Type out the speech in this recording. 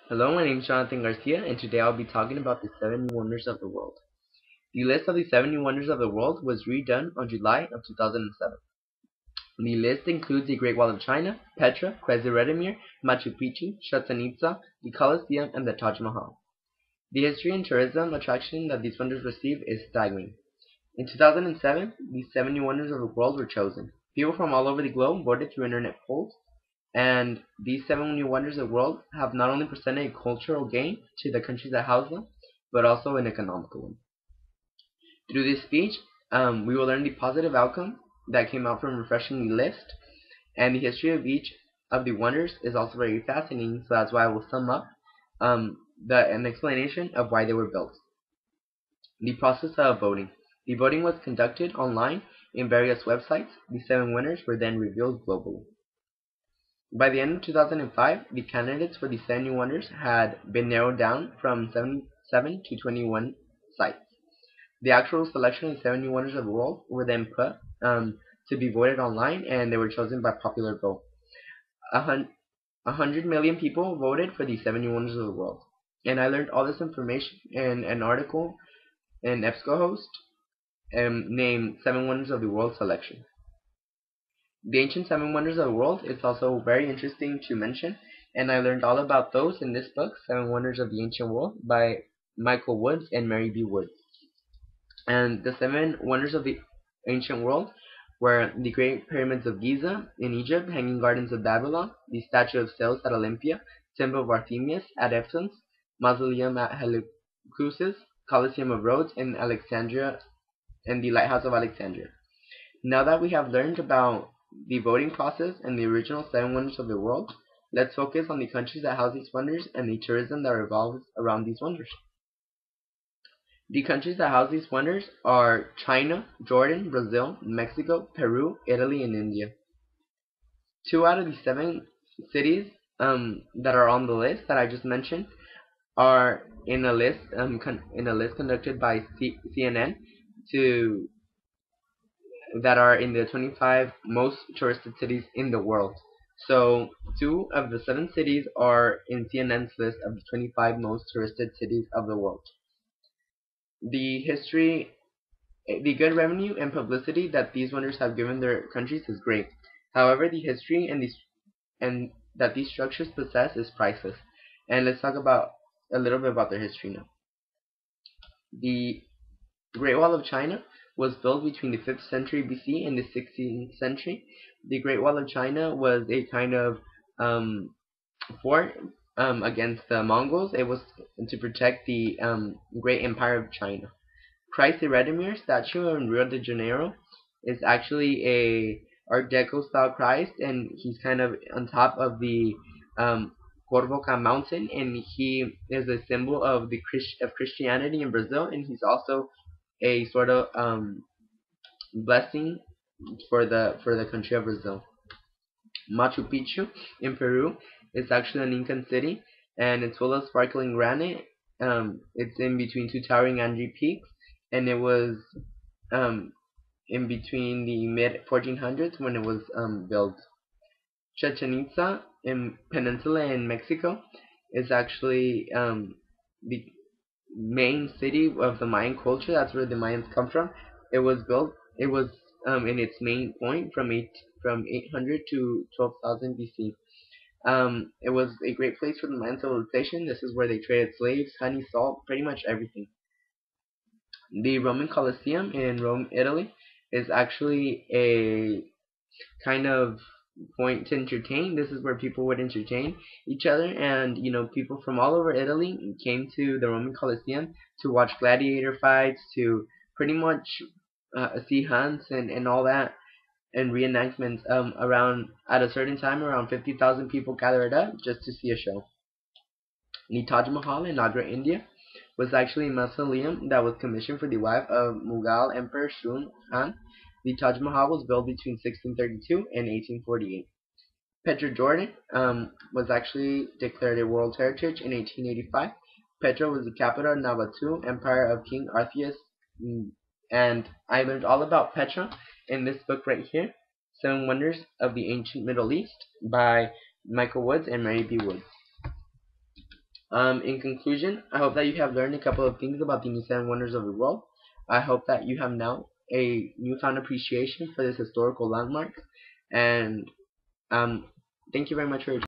Hello, my name is Jonathan Garcia, and today I'll be talking about the 70 Wonders of the World. The list of the 70 Wonders of the World was redone on July of 2007. The list includes the Great Wall of China, Petra, Quezir Machu Picchu, Chichen Itza, the Colosseum, and the Taj Mahal. The history and tourism attraction that these wonders receive is staggering. In 2007, the 70 Wonders of the World were chosen. People from all over the globe voted through internet polls, and these 70 wonders of the world have not only presented a cultural gain to the countries that house them, but also an economical one. Through this speech, we will learn the positive outcome that came out from refreshing the list, and the history of each of the wonders is also very fascinating, so that's why I will sum up an explanation of why they were built. The process of voting. The voting was conducted online in various websites. The 7 winners were then revealed globally. By the end of 2005, the candidates for the 70 Wonders had been narrowed down from 7 to 21 sites. The actual selection of the 70 Wonders of the World were then put to be voted online, and they were chosen by popular vote. 100 million people voted for the 70 Wonders of the World. And I learned all this information in an article in EBSCOhost named 7 Wonders of the World Selection. The ancient 7 wonders of the world is also very interesting to mention, and I learned all about those in this book, 7 Wonders of the Ancient World, by Michael Woods and Mary B. Woods. And the 7 wonders of the ancient world were the Great Pyramids of Giza in Egypt, Hanging Gardens of Babylon, the Statue of Zeus at Olympia, Temple of Artemis at Ephesus, Mausoleum at Seleucus, Colosseum of Rhodes in Alexandria, and the Lighthouse of Alexandria. Now that we have learned about the voting process and the original 7 wonders of the world, let's focus on the countries that house these wonders and the tourism that revolves around these wonders. The countries that house these wonders are China, Jordan, Brazil, Mexico, Peru, Italy, and India. 2 out of the 7 cities that are on the list that I just mentioned are in a list conducted by CNN to that are in the 25 most touristed cities in the world. So 2 of the 7 cities are in CNN's list of the 25 most touristed cities of the world. The history, the good revenue and publicity that these wonders have given their countries is great. However, the history and that these structures possess is priceless. And let's talk about a little bit about their history now. The Great Wall of China was built between the 5th century BC and the 16th century. The Great Wall of China was a kind of fort against the Mongols. It was to protect the Great Empire of China. Christ the Redeemer statue in Rio de Janeiro is actually a Art Deco style Christ, and he's kind of on top of the Corvoca mountain, and he is a symbol of Christianity in Brazil, and he's also a sort of blessing for the country of Brazil. Machu Picchu in Peru is actually an Incan city, and it's full of sparkling granite. It's in between 2 towering Andes peaks, and it was in between the mid 1400s when it was built. Chichen Itza in Peninsula in Mexico is actually the main city of the Mayan culture. That's where the Mayans come from. It was built. It was in its main point from 800 to 12,000 BC. It was a great place for the Mayan civilization. This is where they traded slaves, honey, salt, pretty much everything. The Roman Colosseum in Rome, Italy, is actually a kind of point to entertain. This is where people would entertain each other, and people from all over Italy came to the Roman Colosseum to watch gladiator fights, to pretty much see hunts and all that, and reenactments. Around at a certain time, around 50,000 people gathered up just to see a show. The Taj Mahal in Agra, India, was actually a mausoleum that was commissioned for the wife of Mughal Emperor Shah Khan. The Taj Mahal was built between 1632 and 1848. Petra, Jordan, was actually declared a World Heritage in 1885. Petra was the capital of Nabatew Empire of King Arthias, and I learned all about Petra in this book right here, 7 Wonders of the Ancient Middle East by Michael Woods and Mary B. Woods. In conclusion, I hope that you have learned a couple of things about the new seven wonders of the world. I hope that you have now a newfound appreciation for this historical landmark. And thank you very much for your time.